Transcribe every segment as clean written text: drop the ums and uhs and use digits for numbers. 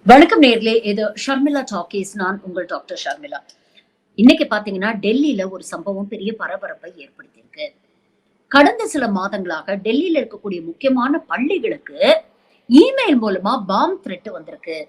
வணக்கம் நேர்களே, இது ஷர்மிளா டாக்கீஸ். நான் உங்கள் டாக்டர் ஷர்மிளா. இன்னைக்கு பாத்தீங்கன்னா டெல்லியில ஒரு சம்பவம் பெரிய பரபரப்பை ஏற்படுத்தியிருக்கு. கடந்த சில மாதங்களாக டெல்லியில இருக்கக்கூடிய முக்கியமான பள்ளிகளுக்கு இமெயில் மூலமா பாம் த்ரெட் வந்திருக்கு.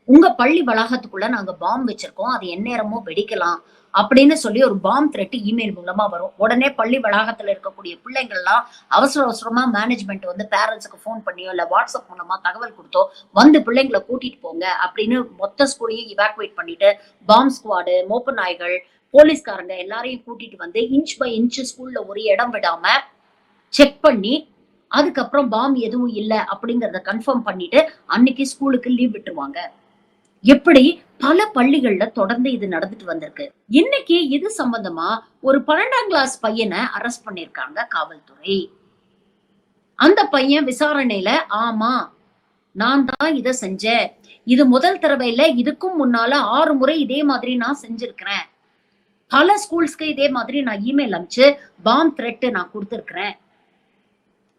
உங்க பள்ளி வளாகத்துக்குள்ள நாங்க பாம் வச்சிருக்கோம், அது எந்நேரமும் வெடிக்கலாம் அப்படின்னு சொல்லி ஒரு பாம் த்ரெட் இமெயில் மூலமா வரும். உடனே பள்ளி வளாகத்துல இருக்கக்கூடிய பிள்ளைங்கள்லாம் அவசர அவசரமா மேனேஜ்மெண்ட் வந்து பேரண்ட்ஸுக்கு ஃபோன் பண்ணியோ இல்ல வாட்ஸ்அப் மூலமா தகவல் கொடுத்தோ வந்து பிள்ளைங்களை கூட்டிட்டு போங்க அப்படின்னு மொத்த ஸ்கூலையும் இவாக்குவேட் பண்ணிட்டு பாம் ஸ்குவாடு, மோப்ப நாய்கள், போலீஸ்காரங்க எல்லாரையும் கூட்டிட்டு வந்து இன்ச் பை இன்ச் ஸ்கூல்ல ஒரு இடம் விடாம செக் பண்ணி அதுக்கப்புறம் பாம் எதுவும் இல்ல அப்படிங்கறத கன்ஃபார்ம் பண்ணிட்டு அன்னைக்கு ஸ்கூலுக்கு லீவ் விட்டுருவாங்க. எப்படி பல பள்ளிகள்ல தொடர்ந்து இது நடந்துட்டு வந்திருக்கு. இன்னைக்கு இது சம்பந்தமா ஒரு 12ஆம் கிளாஸ் பையனை அரெஸ்ட் பண்ணிருக்காங்க காவல்துறை. அந்த பையன் விசாரணையில ஆமா நான் தான் இத செஞ்சேன், இது முதல் தடவை இல்ல, இதுக்கும் முன்னால 6 முறை இதே மாதிரி நான் செஞ்சிருக்கிறேன், பல ஸ்கூல்ஸ்க்கு இதே மாதிரி நான் இமெயில் அனுப்பிச்சு பாம் த்ரெட் நான் கொடுத்திருக்கிறேன்,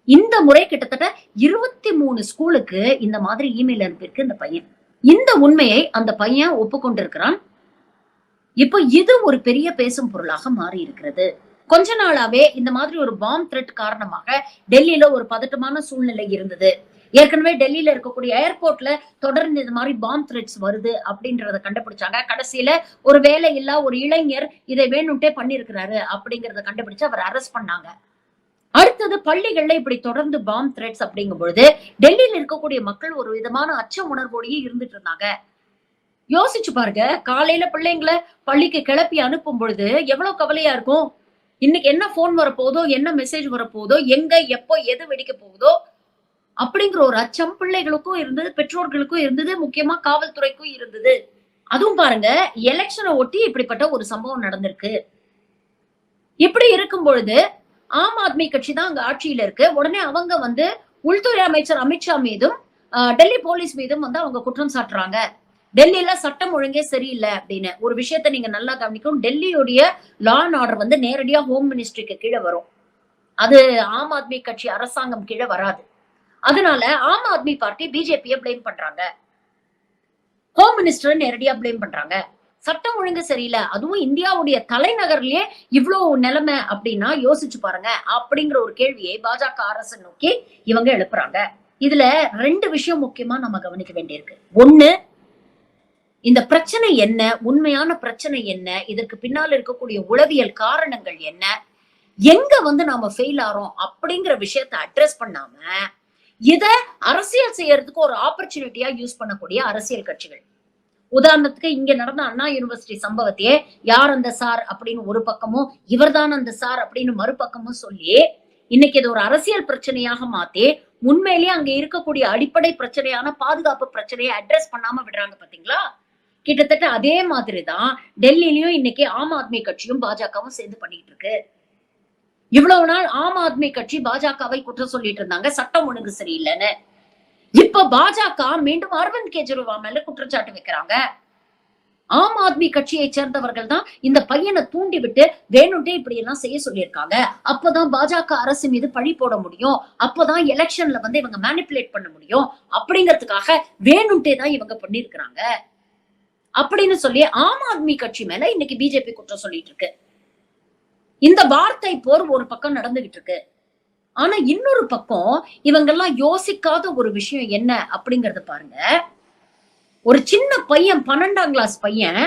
இந்த முறை கிட்டத்தட்ட 23 ஸ்கூலுக்கு இந்த மாதிரி இமெயில் அனுப்பியிருக்கு இந்த பையன். இந்த உண்மையை அந்த பையன் ஒப்புக்கொண்டிருக்கிறான். இப்போ இது ஒரு பெரிய பேசும் பொருளாக மாறி இருக்கிறது. கொஞ்ச நாளாவே இந்த மாதிரி ஒரு பாம் த்ரெட் காரணமாக டெல்லியில ஒரு பதட்டமான சூழ்நிலை இருந்தது. ஏற்கனவே டெல்லியில இருக்கக்கூடிய ஏர்போர்ட்ல தொடர்ந்து இந்த மாதிரி பாம் த்ரெட்ஸ் வருது அப்படின்றத கண்டுபிடிச்சாங்க. கடைசியில ஒரு வேலை இல்லா ஒரு இளைஞர் இதை வேணும்ட்டே பண்ணிருக்கிறாரு அப்படிங்கறத கண்டுபிடிச்சு அவர் அரெஸ்ட் பண்ணாங்க. அடுத்தது பள்ளிகள்ல இப்படி தொடர்ந்து பாம் த்ரெட்ஸ் அப்படிங்கும் பொழுது டெல்லியில இருக்கக்கூடிய மக்கள் ஒரு விதமான அச்ச உணர்வோடையே இருந்துட்டு இருந்தாங்க. யோசிச்சு பாருங்க, காலையில பிள்ளைங்களை பள்ளிக்கு கிளப்பி அனுப்பும் பொழுது எவ்வளவு கவலையா இருக்கும். இன்னைக்கு என்ன போன் வரப்போதோ, என்ன மெசேஜ் வரப்போதோ, எங்க எப்போ எது வெடிக்க போகுதோ அப்படிங்கிற ஒரு அச்சம் பிள்ளைகளுக்கும் இருந்தது, பெற்றோர்களுக்கும் இருந்தது, முக்கியமா காவல்துறைக்கும் இருந்தது. அதுவும் பாருங்க, எலெக்ஷனை ஒட்டி இப்படிப்பட்ட ஒரு சம்பவம் நடந்திருக்கு. இப்படி இருக்கும் பொழுது ஆம் ஆத்மி கட்சி தான் அங்க ஆட்சியில இருக்கு. உடனே அவங்க வந்து உள்துறை அமைச்சர் அமித்ஷா மீதும் டெல்லி போலீஸ் மீதும் வந்து அவங்க குற்றம் சாட்டுறாங்க. டெல்லியில சட்டம் ஒழுங்கே சரியில்லை அப்படின்னு. ஒரு விஷயத்த நீங்க நல்லா கவனிக்கும், டெல்லியுடைய லா அண்ட் ஆர்டர் வந்து நேரடியா ஹோம் மினிஸ்ட்ரிக்கு கீழே வரும். அது ஆம் ஆத்மி கட்சி அரசாங்கம் கீழே வராது. அதனால ஆம் ஆத்மி பார்ட்டி பிஜேபியை பிளேம் பண்றாங்க, ஹோம் மினிஸ்டர் நேரடியா பிளேம் பண்றாங்க. சட்டம் ஒழுங்கு சரியில்லை, அதுவும் இந்தியாவுடைய தலைநகர்லயே இவ்வளவு நிலைமை அப்படின்னா யோசிச்சு பாருங்க அப்படிங்கிற ஒரு கேள்வியை பாஜக அரசு நோக்கி இவங்க எழுப்புறாங்க. இதுல 2 விஷயம் முக்கியமா நம்ம கவனிக்க வேண்டியிருக்கு. ஒண்ணு, இந்த பிரச்சனை என்ன, உண்மையான பிரச்சனை என்ன, இதற்கு பின்னால் இருக்கக்கூடிய உளவியல் காரணங்கள் என்ன, எங்க வந்து நாம ஃபெயில் ஆறோம் அப்படிங்கிற விஷயத்த அட்ரஸ் பண்ணாம இத அரசியல் செய்யறதுக்கு ஒரு ஆப்பர்ச்சுனிட்டியா யூஸ் பண்ணக்கூடிய அரசியல் கட்சிகள். உதாரணத்துக்கு இங்க நடந்த அண்ணா யூனிவர்சிட்டி சம்பவத்தையே யார் அந்த சார் அப்படின்னு ஒரு பக்கமும், இவர்தான் அந்த சார் அப்படின்னு மறுபக்கமும் சொல்லி இன்னைக்கு இது ஒரு அரசியல் பிரச்சனையாக மாத்தி உண்மையிலேயே அங்க இருக்கக்கூடிய அடிப்படை பிரச்சனையான பாதுகாப்பு பிரச்சனையை அட்ரஸ் பண்ணாம விடுறாங்க பாத்தீங்களா. கிட்டத்தட்ட அதே மாதிரிதான் டெல்லியிலயும் இன்னைக்கு ஆம் ஆத்மி கட்சியும் பாஜகவும் சேர்ந்து பண்ணிட்டு இருக்கு. இவ்வளவு நாள் ஆம் ஆத்மி கட்சி பாஜகவை குற்றம் சொல்லிட்டு இருந்தாங்க சட்டம் ஒழுங்கு சரியில்லைன்னு. இப்ப பாஜக மீண்டும் அரவிந்த் கெஜ்ரிவால் மேல குற்றச்சாட்டு வைக்கிறாங்க. ஆம் ஆத்மி கட்சியை சேர்ந்தவர்கள் தான் இந்த பையனை தூண்டி விட்டு வேணும்ட்டே இப்படி எல்லாம் செய்ய சொல்லியிருக்காங்க. அப்பதான் பாஜக அரசு மீது பழி போட முடியும், அப்பதான் எலெக்ஷன்ல வந்து இவங்க மேனிபுலேட் பண்ண முடியும் அப்படிங்கிறதுக்காக வேணும்ட்டே தான் இவங்க பண்ணிருக்கிறாங்க அப்படின்னு சொல்லி ஆம் ஆத்மி கட்சி மேல இன்னைக்கு பிஜேபி குற்றம் சொல்லிட்டு இருக்கு. இந்த வார்த்தை போர் ஒரு பக்கம் நடந்துகிட்டு இருக்கு. ஆனா இன்னொரு பக்கம் இவங்கெல்லாம் யோசிக்காத ஒரு விஷயம் என்ன அப்படிங்கறத பாருங்க. ஒரு சின்ன பையன், 12ஆம் கிளாஸ் பையன்,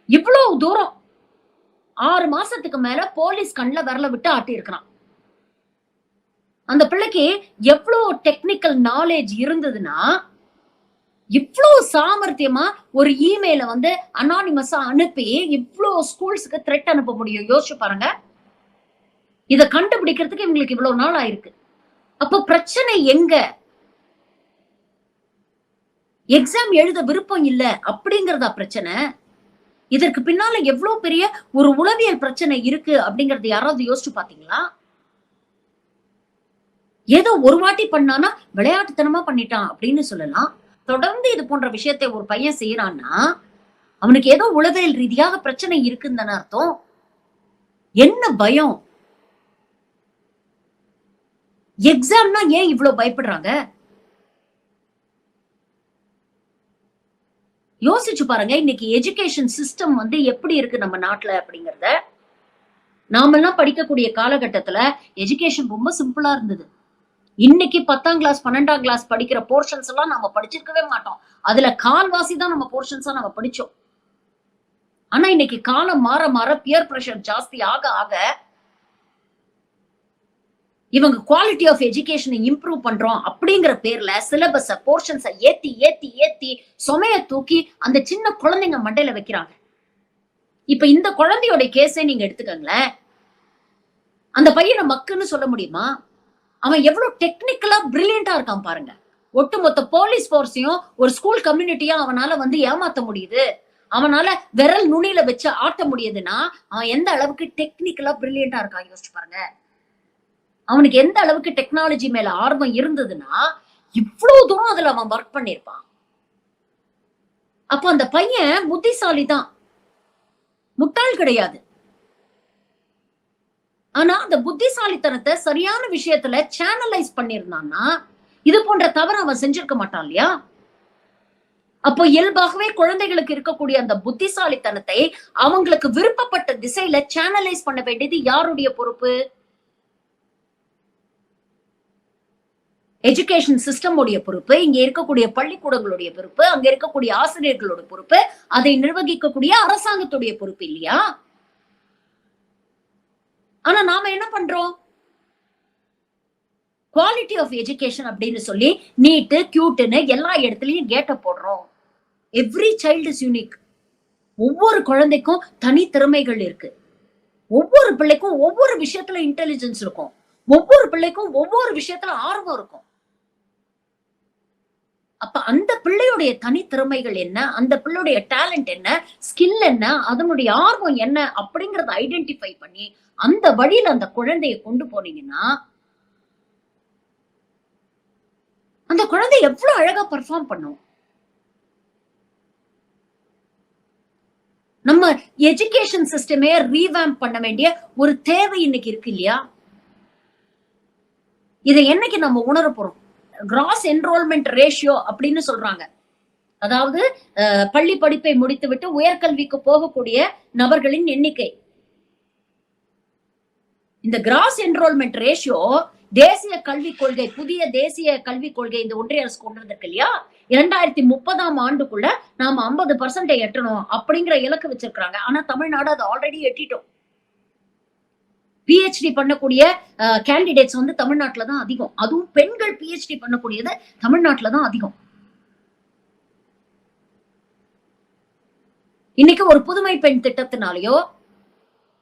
இவ்வளவு தூரம் 6 மாசத்துக்கு மேல போலீஸ் கண்ணுல விரல விட்டு ஆட்டி இருக்கிறான். அந்த பிள்ளைக்கு எவ்வளவு டெக்னிக்கல் நாலேஜ் இருந்ததுன்னா இவ்வளவு சாமர்த்தியமா ஒரு இமெயில வந்து அனானிமஸா அனுப்பி இவ்வளவு ஸ்கூல்ஸுக்கு த்ரெட் அனுப்ப முடியும். யோசிச்சு பாருங்க. இத கண்டுபிடிக்கிறதுக்கு இவங்களுக்கு இவ்வளவு நாள் ஆயிருக்கு. அப்ப பிரச்சனை எங்க? எக்ஸாம் எழுத விருப்பம் இல்ல அப்படிங்கறதா பிரச்சனை? இதற்கு பின்னால எவ்வளவு பெரிய ஒரு உளவியல் பிரச்சனை இருக்கு அப்படிங்கறது யாராவது யோசிச்சு பாத்தீங்களா? ஏதோ ஒரு வாட்டி பண்ணானா விளையாட்டுத்தனமா பண்ணிட்டான் அப்படின்னு சொல்லலாம். தொடர்ந்து இது போன்ற விஷயத்தை ஒரு பையன் செய்யறான்னா அவனுக்கு ஏதோ உளவியல் ரீதியாக பிரச்சனை இருக்குன்னு தானே அர்த்தம். என்ன பயம்? எக்ஸாம்னா ஏன் இவ்வளவு பயப்படுறாங்க? யோசிச்சு பாருங்க, இன்னைக்கு எஜுகேஷன் சிஸ்டம் வந்து எப்படி இருக்கு நம்ம நாட்டுல அப்படிங்கறத. நாமெல்லாம் படிக்கக்கூடிய காலகட்டத்துல எஜுகேஷன் ரொம்ப சிம்பிளா இருந்தது. இன்னைக்கு 10ஆம் கிளாஸ் 12ஆம் கிளாஸ் படிக்கிற போர்ஷன்ஸ் எல்லாம் நம்ம படிச்சிருக்கவே மாட்டோம். அதுல கால்வாசி தான் நம்ம போர்ஷன்ஸா நம்ம படிச்சோம். ஆனா இன்னைக்கு காலம் மாற மாற பியர் பிரஷர் ஜாஸ்தி ஆக ஆக இவங்க குவாலிட்டி ஆஃப் எஜுகேஷனை இம்ப்ரூவ் பண்றோம் அப்படிங்கிற பேர்ல சிலபஸ போர்ஷன்ஸ ஏத்தி ஏத்தி ஏத்தி சுமைய தூக்கி அந்த சின்ன குழந்தைங்க மண்டையில வைக்கிறாங்க. இப்ப இந்த குழந்தையோட கேஸே நீங்க எடுத்துக்கங்களேன். அந்த பையனை மக்குன்னு சொல்ல முடியுமா? அவன் எவ்வளவு டெக்னிக்கலா பிரில்லியண்டா இருக்கான் பாருங்க. ஒட்டுமொத்த போலீஸ் போர்ஸையும் ஒரு ஸ்கூல் கம்யூனிட்டியா அவனால வந்து ஏமாத்த முடியுது. அவனால விரல் நுனியில வச்சு ஆட்ட முடியுதுன்னா அவன் எந்த அளவுக்கு டெக்னிக்கலா பிரில்லியண்டா இருக்கான் யோசிச்சு பாருங்க. அவனுக்கு எந்த அளவுக்கு டெக்னாலஜி மேல ஆர்வம் இருந்ததுன்னா இவ்வளவு தூரம் அதுல அவன் ஒர்க் பண்ணிருப்பான். அப்ப அந்த பையன் புத்திசாலி தான், முட்டாள் கிடையாது. ஆனா அந்த புத்திசாலித்தனத்தை சரியான விஷயத்துல சேனலைஸ் பண்ணிருந்தான்னா இது போன்ற தவறு அவன் செஞ்சிருக்க மாட்டான் இல்லையா? அப்போ இயல்பாகவே குழந்தைகளுக்கு இருக்கக்கூடிய அந்த புத்திசாலித்தனத்தை அவங்களுக்கு விருப்பப்பட்ட திசையில சேனலைஸ் பண்ண வேண்டியது யாருடைய பொறுப்பு? எஜுகேஷன் சிஸ்டம் உடைய பொறுப்பு, இங்க இருக்கக்கூடிய பள்ளிக்கூடங்களுடைய பொறுப்பு, அங்க இருக்கக்கூடிய ஆசிரியர்களோட பொறுப்பு, அதை நிர்வகிக்கக்கூடிய அரசாங்கத்துடைய பொறுப்பு இல்லையா? ஆனா நாம என்ன பண்றோம்? குவாலிட்டி ஆஃப் எஜுகேஷன் அப்படின்னு சொல்லி நீட்டு கியூட்னு எல்லா இடத்துலயும் கேட்ட போடுறோம். Every child is unique. ஒவ்வொரு குழந்தைக்கும் தனி திறமைகள் இருக்கு. ஒவ்வொரு பிள்ளைக்கும் ஒவ்வொரு விஷயத்துல இன்டெலிஜென்ஸ் இருக்கும். ஒவ்வொரு பிள்ளைக்கும் ஒவ்வொரு விஷயத்துல ஆர்வம் இருக்கும். அப்ப அந்த பிள்ளையுடைய தனித்திறமைகள் என்ன, அந்த பிள்ளையுடைய டேலண்ட் என்ன, ஸ்கில் என்ன, அதனுடைய ஆர்வம் என்ன அப்படிங்கறத ஐடென்டிஃபை பண்ணி அந்த வழியில அந்த குழந்தையை கொண்டு போனீங்கன்னா அந்த குழந்தை எவ்வளவு அழகா பெர்ஃபார்ம் பண்ணும். நம்ம எஜுகேஷன் சிஸ்டமே ரீவேம்ப் பண்ண வேண்டிய ஒரு தேவை இன்னைக்கு இருக்கு இல்லையா? இதை என்னைக்கு நம்ம உணர போறோம்? கிராஸ் என்ரோல்மெண்ட் ரேஷியோ அப்படின்னு சொல்றாங்க. அதாவது பள்ளி படிப்பை முடித்துவிட்டு உயர்கல்விக்கு போகக்கூடிய நபர்களின் எண்ணிக்கை. இந்த கிராஸ் என்ரோல்மெண்ட் ரேஷியோ தேசிய கல்விக் கொள்கை, புதிய தேசிய கல்விக் கொள்கை இந்த ஒன்றிய அரசு கொண்டு வந்திருக்கு இல்லையா? 2030ஆம் ஆண்டுக்குள்ள நாம 50% எட்டணும் அப்படிங்கிற இலக்கு வச்சிருக்காங்க. ஆனா தமிழ்நாடு அதை ஆல்ரெடி எட்டிட்டோம். பிஹெச்டி பண்ணக்கூடிய கேண்டிடேட்ஸ் வந்து தமிழ்நாட்டுல தான் அதிகம். அதுவும் பெண்கள் பிஹெச்டி பண்ணக்கூடியது தமிழ்நாட்டுல தான் அதிகம். இன்னைக்கு ஒரு புதுமை பெண் திட்டத்தினாலேயோ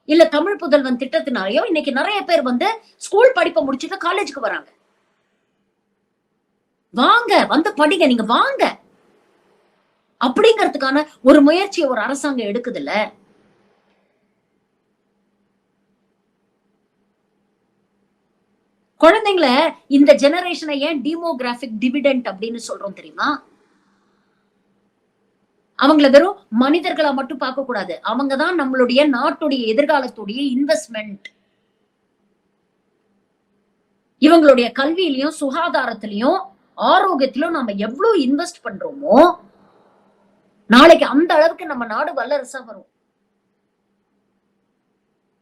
இல்ல தமிழ் புதல்வன் திட்டத்தினாலேயோ இன்னைக்கு நிறைய பேர் வந்து ஸ்கூல் படிப்பை முடிச்சுட்டு காலேஜுக்கு வராங்க. வாங்க வந்து படிங்க, நீங்க வாங்க அப்படிங்கிறதுக்கான ஒரு முயற்சியை ஒரு அரசாங்கம் எடுக்குது இல்ல? குழந்தைங்களை இந்த ஜெனரேஷனை ஏன் டெமோகிராபிக் டிவிடெண்ட் அப்படின்னு சொல்றோம் தெரியுமா? அவங்கள வெறும் மனிதர்களா மட்டும் பார்க்க கூடாது. அவங்கதான் நம்மளுடைய நாட்டுடைய எதிர்காலத்துடைய இன்வெஸ்ட்மெண்ட். இவங்களுடைய கல்வியிலையும் சுகாதாரத்திலையும் ஆரோக்கியத்திலும் நம்ம எவ்வளவு இன்வெஸ்ட் பண்றோமோ நாளைக்கு அந்த அளவுக்கு நம்ம நாடு வல்லரசா வரும்.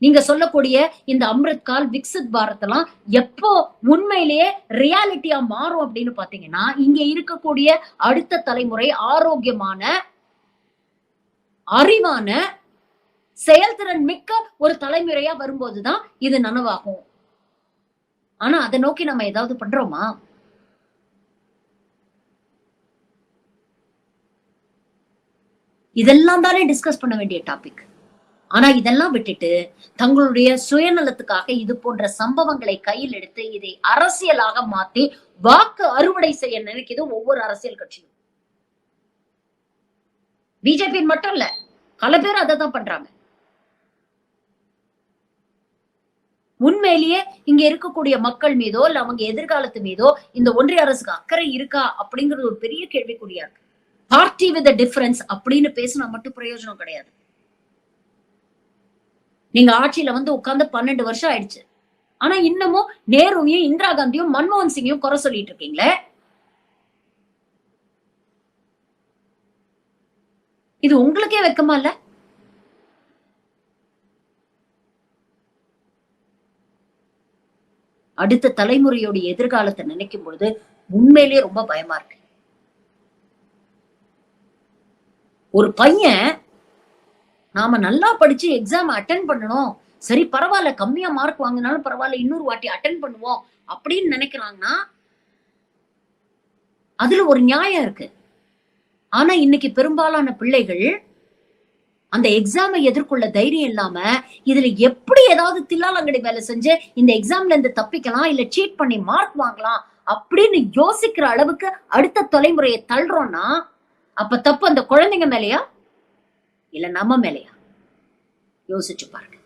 நீங்க சொல்லக்கூடிய இந்த அம்ரித் கால், விக்சித் பாரத் எல்லாம் எப்போ உண்மையிலேயே ரியாலிட்டியா மாறும் அப்படின்னு பாத்தீங்கன்னா இங்க இருக்கக்கூடிய அடுத்த தலைமுறை ஆரோக்கியமான, அறிவான, செயல்திறன் மிக்க ஒரு தலைமுறையா வரும்போதுதான் இது நனவாகும். ஆனா அதை நோக்கி நம்ம ஏதாவது பண்றோமா? இதெல்லாம் தானே டிஸ்கஸ் பண்ண வேண்டிய டாபிக். ஆனா இதெல்லாம் விட்டுட்டு தங்களுடைய சுயநலத்துக்காக இது போன்ற சம்பவங்களை கையில் எடுத்து இதை அரசியலாக மாத்தி வாக்கு அறுவடை செய்ய நினைக்குது ஒவ்வொரு அரசியல் கட்சியும். பிஜேபி மட்டும் இல்ல, பல பேர் அதை தான் பண்றாங்க. உண்மையிலேயே இங்க இருக்கக்கூடிய மக்கள் மீதோ இல்ல அவங்க எதிர்காலத்து மீதோ இந்த ஒன்றிய அரசுக்கு அக்கறை இருக்கா அப்படிங்கிறது ஒரு பெரிய கேள்விக்குறியா இருக்கு. பார்ட்டி வித் டிஃபரன்ஸ் அப்படின்னு பேசினா மட்டும் பிரயோஜனம் கிடையாது. நீங்க ஆட்சியில வந்து உட்கார்ந்து 12 வருஷம் ஆயிடுச்சு. ஆனா இன்னமும் நேருவையும் இந்திரா காந்தியும் மன்மோகன் சிங்கையும் குறை சொல்லிட்டு இருக்கீங்களே. இது உங்களுக்கே வெக்கமா இல்ல? அடுத்த தலைமுறையோட எதிர்காலத்தை நினைக்கும் பொழுது உண்மையிலேயே ரொம்ப பயமா இருக்கு. ஒரு பையன் நாம நல்லா படிச்சு எக்ஸாம் அட்டெண்ட் பண்ணணும். சரி பரவால்ல, கம்மியா மார்க் வாங்குனாலும் பரவால்ல, இன்னொரு வாட்டி அட்டெண்ட் பண்ணுவோம் அப்படின்னு நினைக்கிறாங்கன்னா, அதுல ஒரு நியாயம் இருக்கு. ஆனா இன்னைக்கு பெரும்பாலான பிள்ளைகள் அந்த எக்ஸாமை எதிர்கொள்ள தைரியம் இல்லாம, இதுல எப்படி ஏதாவது தில்லாலங்கடி வேலை செஞ்சு இந்த எக்ஸாம்ல இருந்து தப்பிக்கலாம், இல்ல சீட் பண்ணி மார்க் வாங்கலாம் அப்படின்னு யோசிக்கிற அளவுக்கு அடுத்த தலைமுறையை தள்ளுறோம்னா, அப்ப தப்பு அந்த குழந்தைங்க மேலயா? இல்ல நம்ம மேலயா? யோசிச்சு பாருங்க.